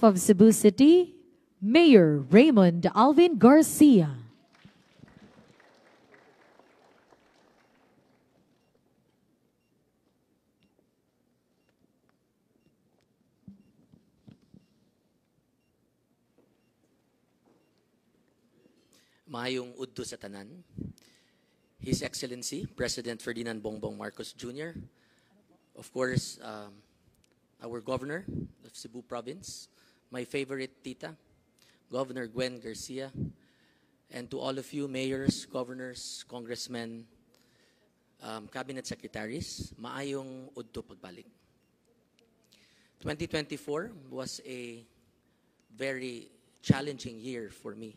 behalf of Cebu City, Mayor Raymond Alvin Garcia. Maayong udto sa tanan, His Excellency President Ferdinand Bongbong Marcos Jr., of course, our Governor of Cebu Province, my favorite tita, Governor Gwen Garcia, and to all of you mayors, governors, congressmen, cabinet secretaries, maayong udto pagbalik. 2024 was a very challenging year for me.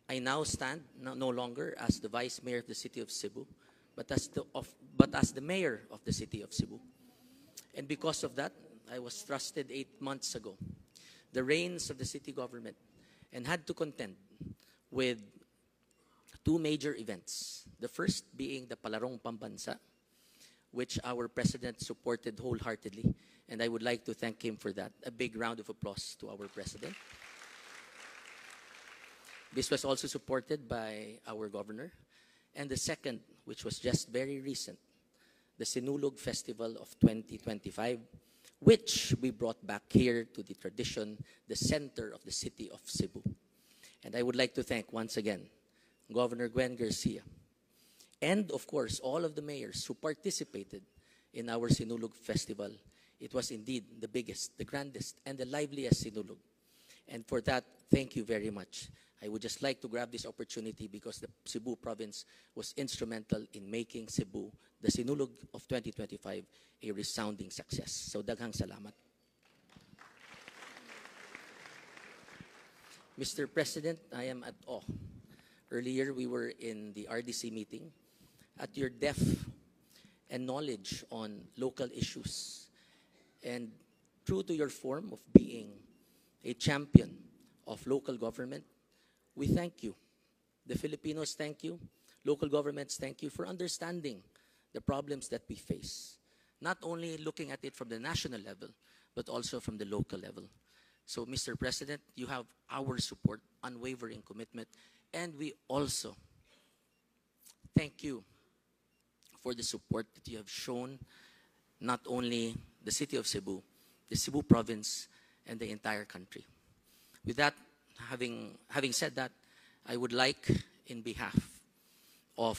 I now stand no longer as the Vice Mayor of the City of Cebu, but as the Mayor of the City of Cebu. And because of that, I was trusted 8 months ago the reins of the city government and had to contend with two major events. The first being the Palarong Pambansa, which our President supported wholeheartedly, and I would like to thank him for that. A big round of applause to our President. This was also supported by our governor. And the second, which was just very recent, the Sinulog Festival of 2025, which we brought back here to the tradition, the center of the city of Cebu. And I would like to thank once again Governor Gwen Garcia and, of course, all of the mayors who participated in our Sinulog Festival. It was indeed the biggest, the grandest, and the liveliest Sinulog. And for that, thank you very much. I would just like to grab this opportunity because the Cebu province was instrumental in making Cebu, the Sinulog of 2025, a resounding success. So daghang salamat. Mr. President, I am at awe. Earlier, we were in the RDC meeting. At your depth and knowledge on local issues, and true to your form of being a champion of local government, we thank you. The Filipinos thank you. Local governments thank you for understanding the problems that we face. Not only looking at it from the national level, but also from the local level. So, Mr. President, you have our support, unwavering commitment, and we also thank you for the support that you have shown not only the city of Cebu, the Cebu province, and the entire country. With that, having said that, I would like, in behalf of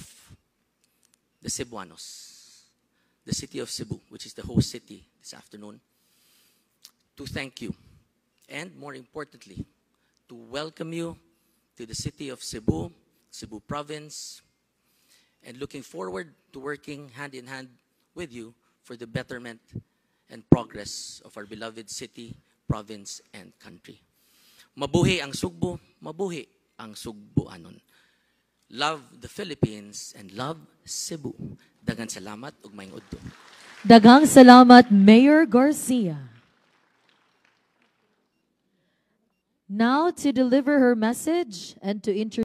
the Cebuanos, the city of Cebu, which is the host city this afternoon, to thank you, and more importantly, to welcome you to the city of Cebu, Cebu province, and looking forward to working hand in hand with you for the betterment and progress of our beloved city, province, and country. Mabuhi ang Sugbo, mabuhi ang Sugboanon. Love the Philippines and love Cebu. Daghang salamat ug maayong udto. Daghang salamat, Mayor Garcia. Now to deliver her message and to introduce